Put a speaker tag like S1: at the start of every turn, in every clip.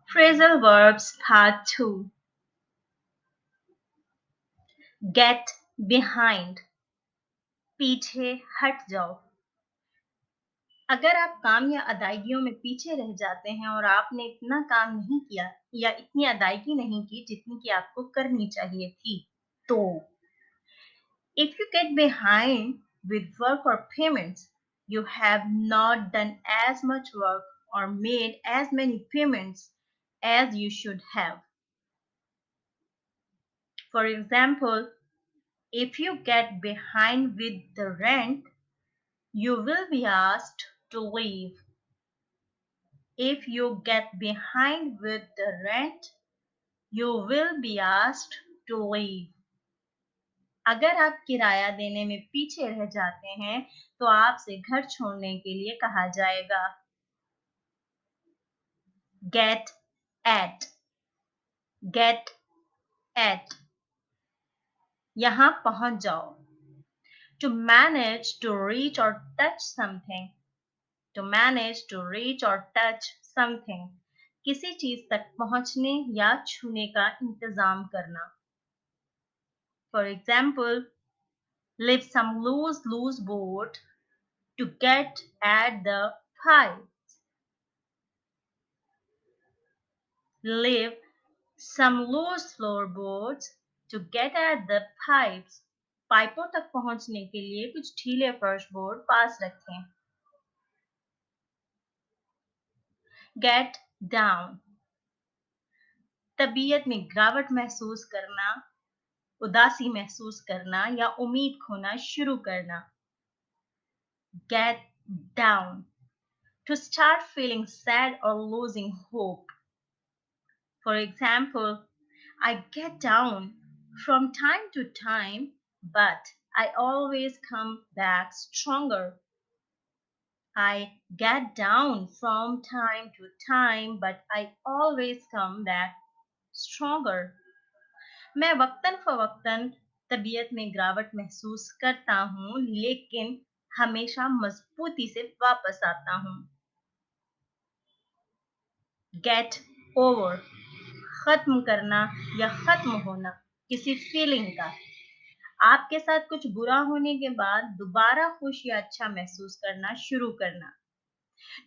S1: Phrasal verbs part 2. Get behind. पीछे हट जाओ. अगर आप काम या अदायगियों में पीछे रह जाते हैं और आपने इतना काम नहीं किया या इतनी अदायगी नहीं की जितनी कि आपको करनी चाहिए थी, तो if you get behind with work or payments, you have not done as much work or made as many payments as you should have. For example, if you get behind with the rent, you will be asked to leave. If you get behind with the rent, you will be asked to leave. अगर आप किराया देने में पीछे रह जाते हैं, तो आपसे घर छोड़ने के लिए कहा जाएगा. Get at. Get at. यहाँ पहुंच जाओ. To manage, to reach or touch something. To manage, to reach or touch something. किसी चीज तक पहुंचने या छूने का इंतजाम करना. For example, lift some loose board to get at the pipes. Lift some loose floorboards to get at the pipes. पाइपों तक पहुंचने के लिए कुछ ढीले फर्श बोर्ड पास रखें. Get down. तबीयत में गिरावट महसूस करना, उदासी महसूस करना या उम्मीद खोना शुरू करना. Get down. To start feeling sad or losing hope. For example, I get down from time to time, but I always come back stronger. I get down from time to time, but I always come back stronger. मैं वक्तन फवक्तन तबीयत में गिरावट महसूस करता हूँ, लेकिन हमेशा मजबूती से वापस आता हूँ. Get over. खत्म करना या खत्म होना किसी फीलिंग का. आपके साथ कुछ बुरा होने के बाद दोबारा खुश या अच्छा महसूस करना शुरू करना.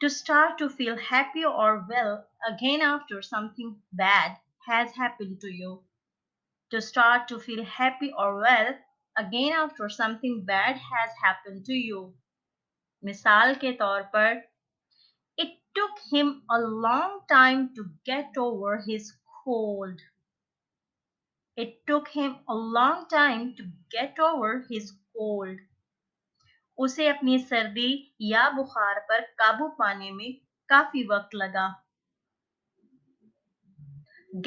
S1: To start to feel happy or well again after something bad has happened to you. To start to feel happy or well again after something bad has happened to you. मिसाल के तौर पर, it took him a long time to get over his cold. It took him a long time to get over his cold. उसे अपनी सर्दी या बुखार पर काबू पाने में काफी वक्त लगा.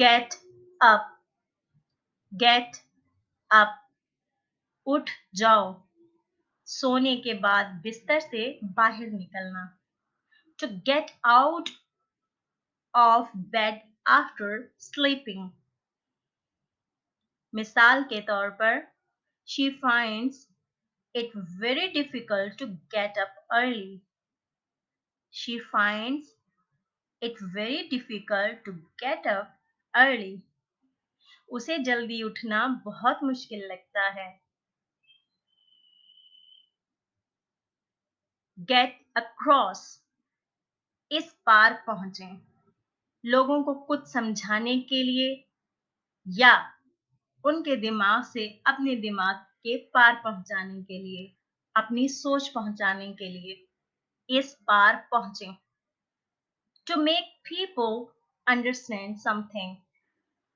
S1: Get up. Get up. उठ जाओ. सोने के बाद बिस्तर से बाहर निकलना. To get out of bed after sleeping. मिसाल के तौर पर, she finds it very difficult to get up early. She finds it very difficult to get up early. उसे जल्दी उठना बहुत मुश्किल लगता है. Get across. इस पार पहुंचें. लोगों को कुछ समझाने के लिए या उनके दिमाग से अपने दिमाग के पार पहुंचाने के लिए, अपनी सोच पहुंचाने के लिए इस पार पहुंचें. To make people understand something.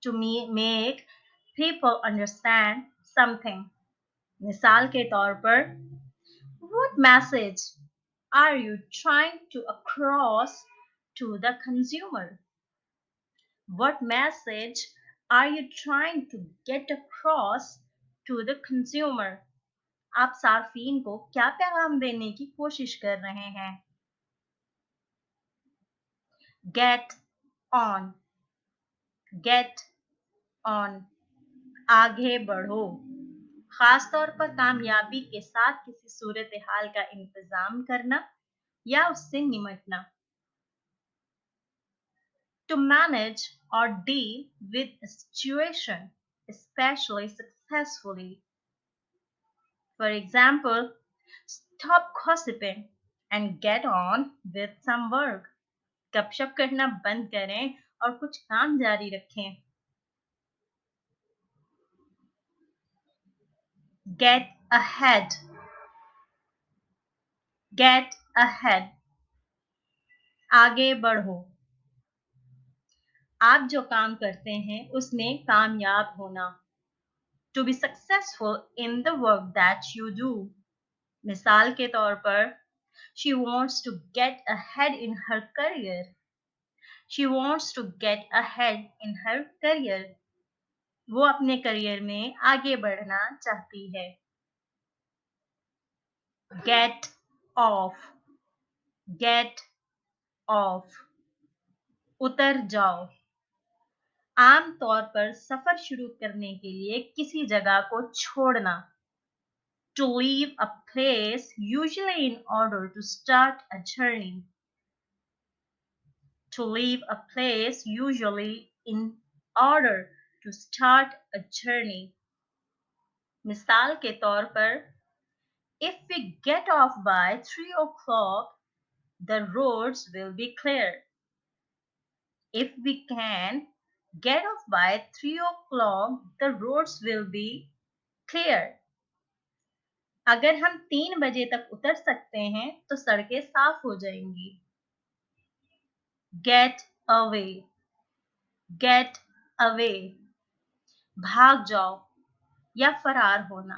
S1: To make people understand something. मिसाल के तौर पर, what message are you trying to across to the consumer? What message are you trying to get across to the consumer? आप सार्फिन को क्या पैगाम देने की कोशिश कर रहे हैं? Get on. Get on. आगे बढ़ो. खास तौर पर कामयाबी के साथ किसी सूरत हाल का इंतजाम करना या उससे निमटना. to manage or deal with a situation, especially successfully. For example, stop gossiping and get on with some work. गपशप करना बंद करें और कुछ काम जारी रखें. Get ahead. Get ahead. आगे बढ़ो. आप जो काम करते हैं उसमें कामयाब होना. To be successful in the work that you do. मिसाल के तौर पर, she wants to get ahead in her career. She wants to get ahead in her career. वो अपने करियर में आगे बढ़ना चाहती है. Get off. Get off. उतर जाओ. आम तौर पर सफर शुरू करने के लिए किसी जगह को छोड़ना. To leave a place usually in order to start a journey. To leave a place usually in order to start a journey. मिसाल के तौर पर, if we get off by 3 o'clock, the roads will be clear. If we can get off by 3 o'clock, the roads will be clear. अगर हम 3 बजे तक उतर सकते हैं तो सड़कें साफ हो जाएंगी. Get away. Get away. भाग जाओ या फरार होना.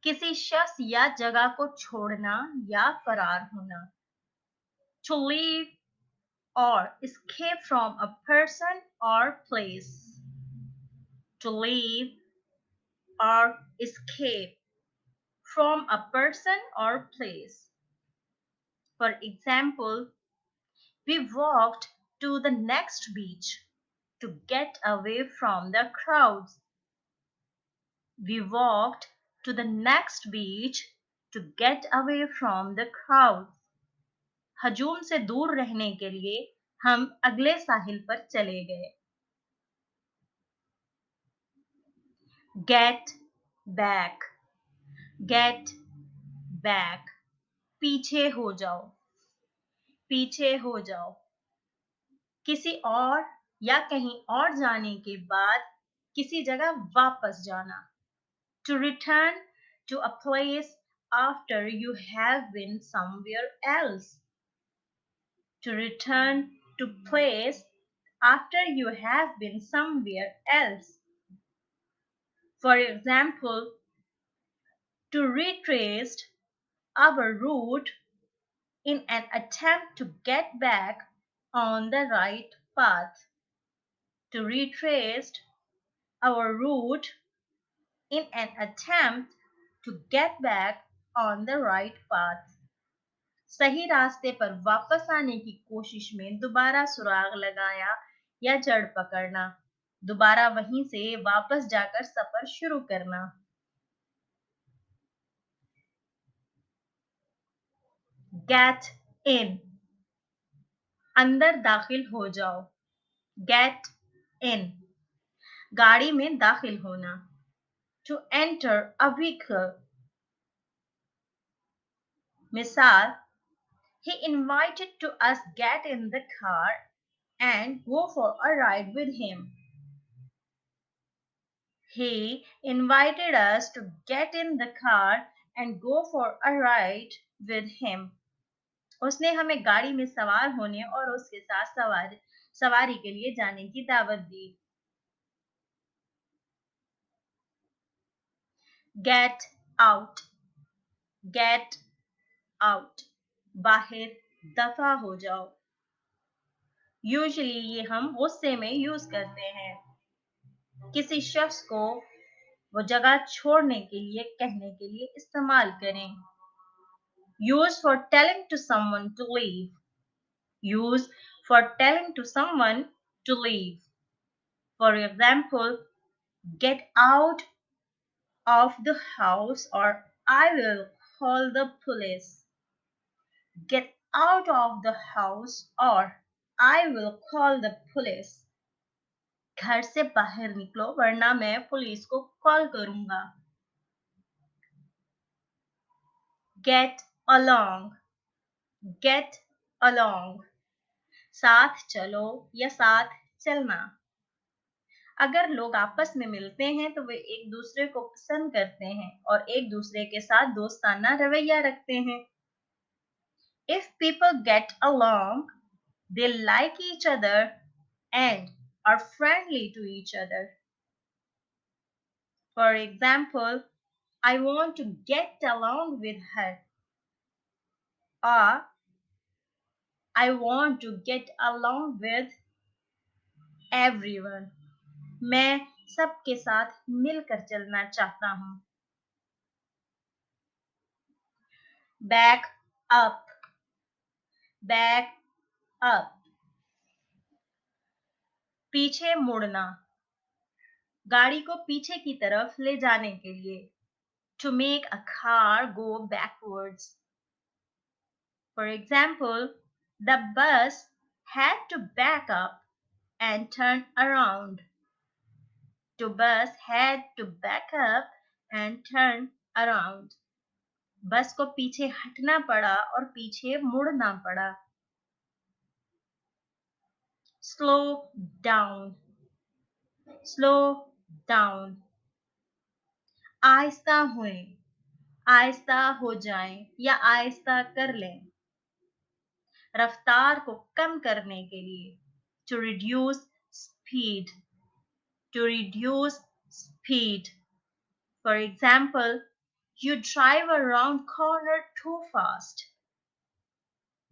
S1: किसी शख्स या जगह को छोड़ना या फरार होना. To leave or escape from a person or place. To leave or escape from a person or place. For example, we walked to the next beach to get away from the crowds. We walked to the next beach to get away from the crowds. हजूम से दूर रहने के लिए हम अगले साहिल पर चले गए. Get back. Get back. पीछे हो जाओ. पीछे हो जाओ. किसी और या कहीं और जाने के बाद किसी जगह वापस जाना. To return to a place after you have been somewhere else. To return to place after you have been somewhere else. For example, to retrace our route in an attempt to get back on the right path. To retrace our route in an attempt to get back on the right path. सही रास्ते पर वापस आने की कोशिश में दोबारा सुराग लगाया या जड़ पकड़ना. दोबारा वहीं से वापस जाकर सफर शुरू करना. Get in. अंदर दाखिल हो जाओ. Get in. गाड़ी में दाखिल होना. To enter a vehicle. मिसाल, he invited to us get in the car and go for a ride with him. He invited us to get in the car and go for a ride with him. उसने हमें गाड़ी में सवार होने और उसके साथ सवारी के लिए जाने की दावत दी. Get out. Get out. बाहर दफा हो जाओ. Usually ये हम गुस्से में यूज करते हैं. किसी शख्स को वो जगह छोड़ने के लिए कहने के लिए इस्तेमाल करें. Use for telling to someone to leave. Use for telling to someone to leave. For example, get out of the house or I will call the police. Get out of the house or I will call the police. घर से बाहर निकलो वरना मैं police को call करूंगा. Get along. Get along. साथ चलो या साथ चलना. अगर लोग आपस में मिलते हैं तो वे एक दूसरे को पसंद करते हैं और एक दूसरे के साथ दोस्ताना रवैया रखते हैं. If people get along, they like each other and are friendly to each other. For example, I want to get along with her. Or I want to get along with everyone. मैं सबके साथ मिलकर चलना चाहता हूँ. Back up. Back up. पीछे मुड़ना. गाड़ी को पीछे की तरफ ले जाने के लिए. To make a car go backwards. For example, the bus had to back up and turn around. The bus had to back up and turn around. बस को पीछे हटना पड़ा और पीछे मुड़ना पड़ा. Slow down. Slow down. आहिस्ता हुए. आहिस्ता हो जाएं या आहिस्ता कर लें. रफ्तार को कम करने के लिए. To reduce speed. To reduce speed. For example, you drive around corner too fast.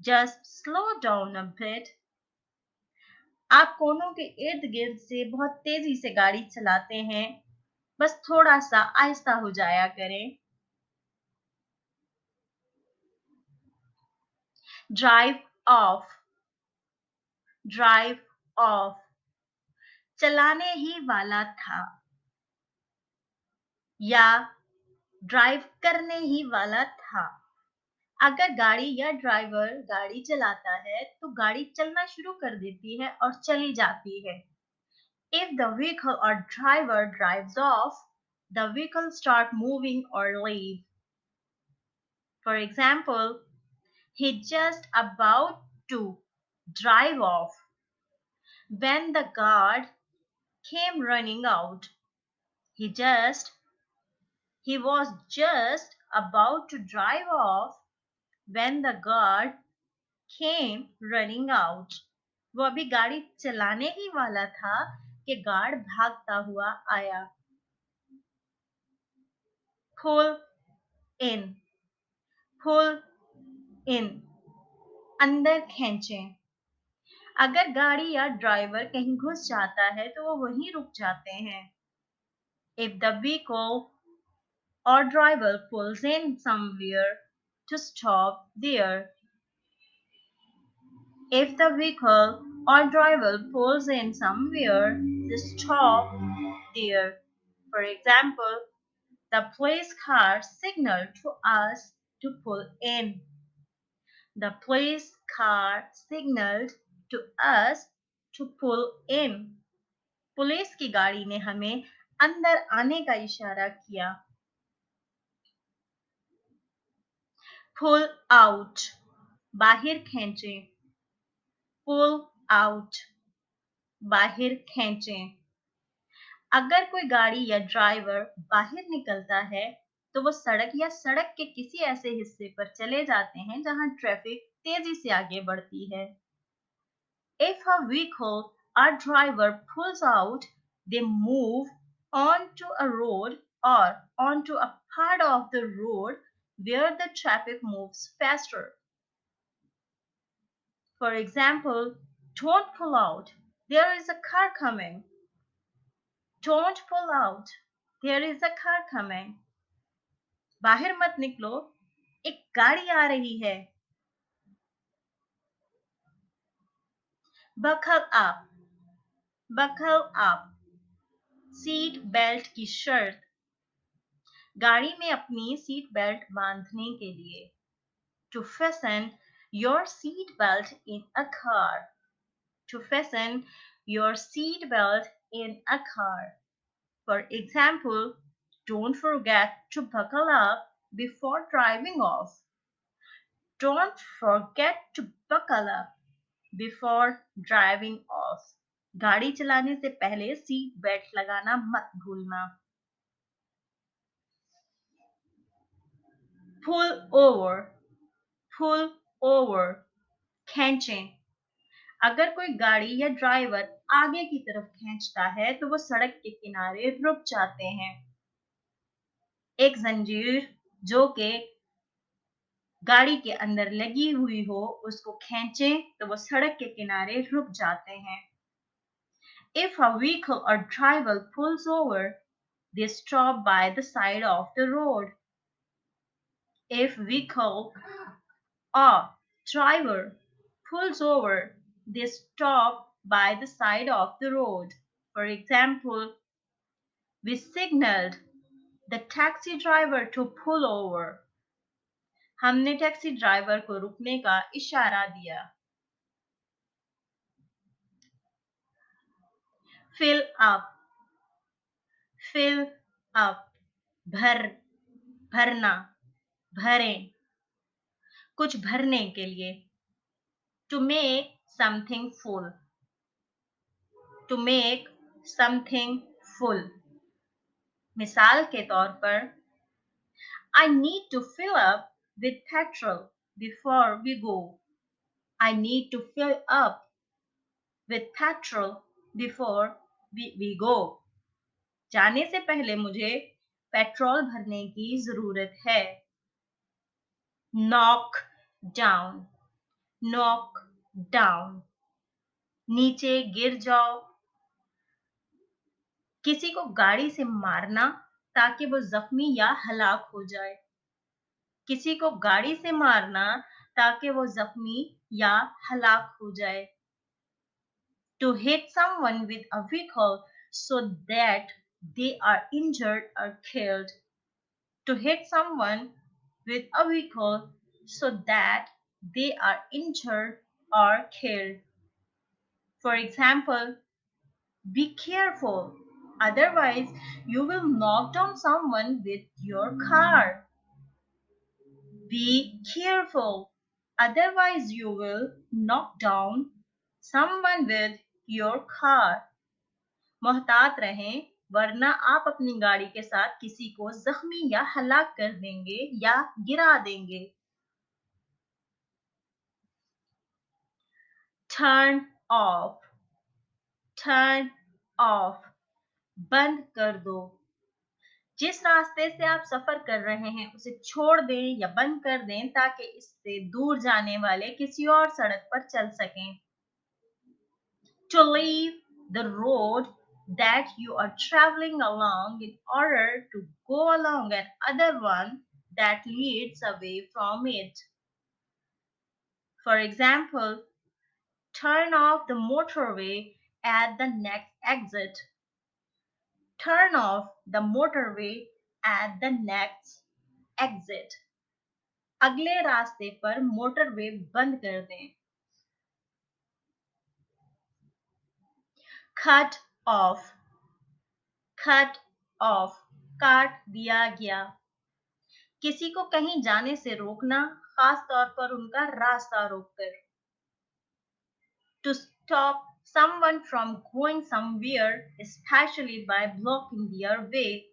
S1: Just slow down a bit. आप कोनों के इर्द गिर्द से बहुत तेजी से गाड़ी चलाते हैं. बस थोड़ा सा आहिस्ता हो जाया करें. Drive off. Drive off. चलाने ही वाला था या ड्राइव करने ही वाला था. अगर गाड़ी या ड्राइवर गाड़ी चलाता है तो गाड़ी चलना शुरू कर देती है और चली जाती है. If the vehicle or driver drives off, the vehicle start moving or leave. For example, he just about to drive off when the guard came running out. He was just about to drive off when the guard came running out. वो अभी गाड़ी चलाने ही वाला था कि guard भागता हुआ आया. Pull in. Pull in. अंदर खींचें. अगर गाड़ी या ड्राइवर कहीं घुस जाता है तो वो वहीं रुक जाते हैं. If the vehicle or driver pulls in somewhere, to stop there. If the vehicle or driver pulls in somewhere, to stop there. For example, the police car signaled to us to pull in. The police car signaled to us to pull in. Police की गाड़ी ने हमें अंदर आने का इशारा किया. Pull out. बाहर खींचें. Pull out. बाहर खींचें. अगर कोई गाड़ी या ड्राइवर बाहर निकलता है तो वो सड़क या सड़क के किसी ऐसे हिस्से पर चले जाते हैं जहां ट्रैफिक तेजी से आगे बढ़ती है. If a vehicle or driver pulls out, they move onto a road or onto a part of the road where the traffic moves faster. For example, don't pull out. There is a car coming. Don't pull out. There is a car coming. बाहर मत निकलो. एक गाड़ी आ रही है. Buckle up. Buckle up. Seat belt की शर्त. गाड़ी में अपनी सीट बेल्ट बांधने के लिए. To fasten your seat belt in a car. To fasten your seat belt in a car. For example, don't forget to buckle up before driving off. Don't forget to buckle up before driving off. गाड़ी चलाने से पहले seat belt लगाना मत भूलना. Pull over, pull over, खींचें. अगर कोई गाड़ी या ड्राइवर आगे की तरफ खींचता है तो वो सड़क के किनारे रुक जाते हैं. एक जंजीर जो कि गाड़ी के अंदर लगी हुई हो उसको खींचें तो वो सड़क के किनारे रुक जाते हैं. If a vehicle or driver pulls over, they stop by the side of the road. If vehicle or driver pulls over, they stop by the side of the road. For example, we signaled the taxi driver to pull over. हमने taxi driver को रुकने का इशारा दिया. Fill up, fill up, भरना, भरें, कुछ भरने के लिए. To make something full, to make something full. मिसाल के तौर पर, I need to fill up with petrol before we go. I need to fill up with petrol before we go. जाने से पहले मुझे पेट्रोल भरने की जरूरत है. Knock down, knock down, नीचे गिर जाओ. किसी को गाड़ी से मारना ताकि वो जख्मी या हलाक हो जाए. किसी को गाड़ी से मारना ताकि वो जख्मी या हलाक हो जाए. To hit someone with a vehicle so that they are injured or killed. To hit someone with a vehicle so that they are injured or killed. For example, be careful, otherwise you will knock down someone with your car. Be careful, otherwise you will knock down someone with your car. मोहतात रहें, वरना आप अपनी गाड़ी के साथ किसी को जख्मी या हलाक कर देंगे या गिरा देंगे. Turn off, turn off, बंद कर दो. जिस रास्ते से आप सफर कर रहे हैं उसे छोड़ दें या बंद कर दें ताकि इससे दूर जाने वाले किसी और सड़क पर चल सकें. To leave the road that you are traveling along in order to go along another one that leads away from it. For example, turn off the motorway at the next exit. Turn off the motorway at the next exit. अगले रास्ते पर motorway बंद कर दें. Cut off, cut off, काट दिया गया. किसी को कहीं जाने से रोकना, खास तौर पर उनका रास्ता रोककर. To stop someone from going somewhere, especially by blocking their way.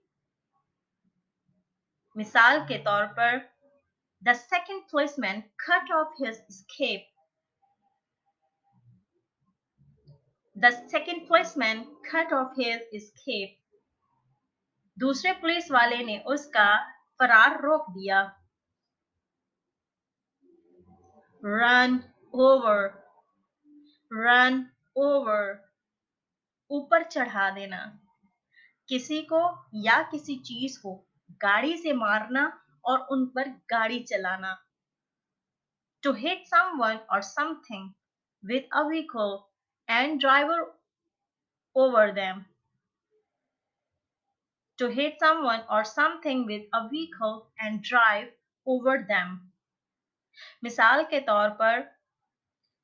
S1: मिसाल के तौर पर, the second policeman cut off his escape. The second policeman cut off his escape. दूसरे पुलिस वाले ने उसका फरार रोक दिया. Run over, run over, ऊपर चढ़ा देना. किसी को या किसी चीज को गाड़ी से मारना और उन पर गाड़ी चलाना. To hit someone or something with a vehicle and drive over them. To hit someone or something with a vehicle and drive over them. मिसाल के तौर पर,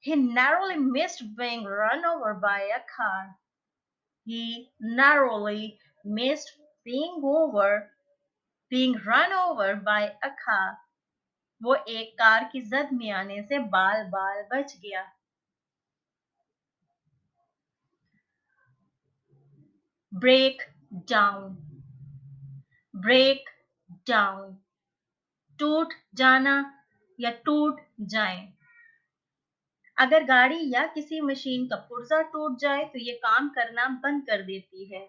S1: He narrowly missed being run over by a car. He narrowly missed being run over by a car. वो एक car की जद में आने से बाल बाल बच गया. Break down. Break down. टूट जाना या टूट जाए. अगर गाड़ी या किसी मशीन का पुर्जा टूट जाए तो ये काम करना बंद कर देती है.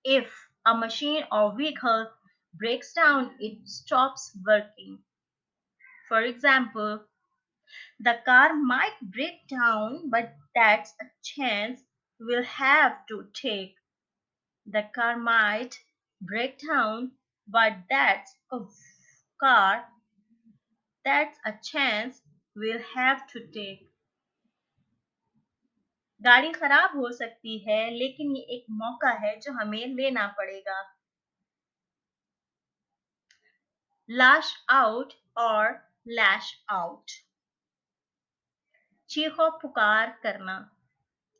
S1: If a machine or vehicle breaks down, it stops working. For example, the car might break down, but that's a chance we'll have to take. The car might break down, but car that's a chance we'll have to take. गाड़ी खराब हो सकती है, लेकिन ये एक मौका है जो हमें लेना पड़ेगा. Lash out or lash out. चीखो पुकार करना,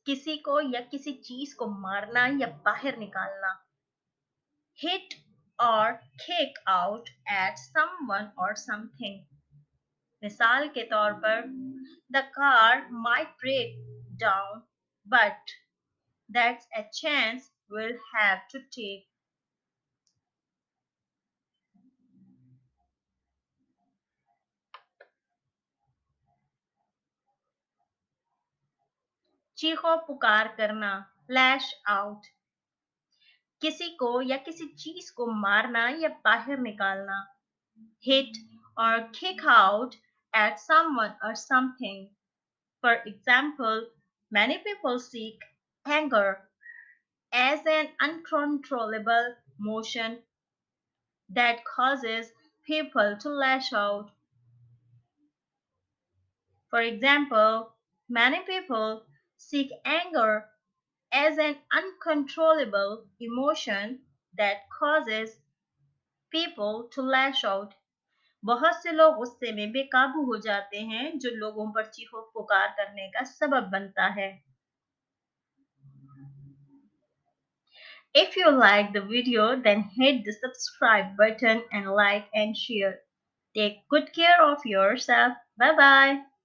S1: किसी को या किसी चीज को मारना या बाहर निकालना. Hit or kick out at someone or something. मिसाल के तौर पर, the car might break down, but that's a chance we'll have to take. चीखो पुकार करना, lash out. किसी को या किसी चीज को मारना या बाहर निकालना. Hit or kick out at someone or something. For example, many people seek anger as an uncontrollable motion that causes people to lash out. For example, many people seek anger as an uncontrollable emotion that causes people to lash out. बहुत से लोग गुस्से में बेकाबू हो जाते हैं, जो लोगों पर चीखो पुकार करने का सबब बनता है. If you like the video, then hit the subscribe button and like and share. Take good care of yourself. Bye bye.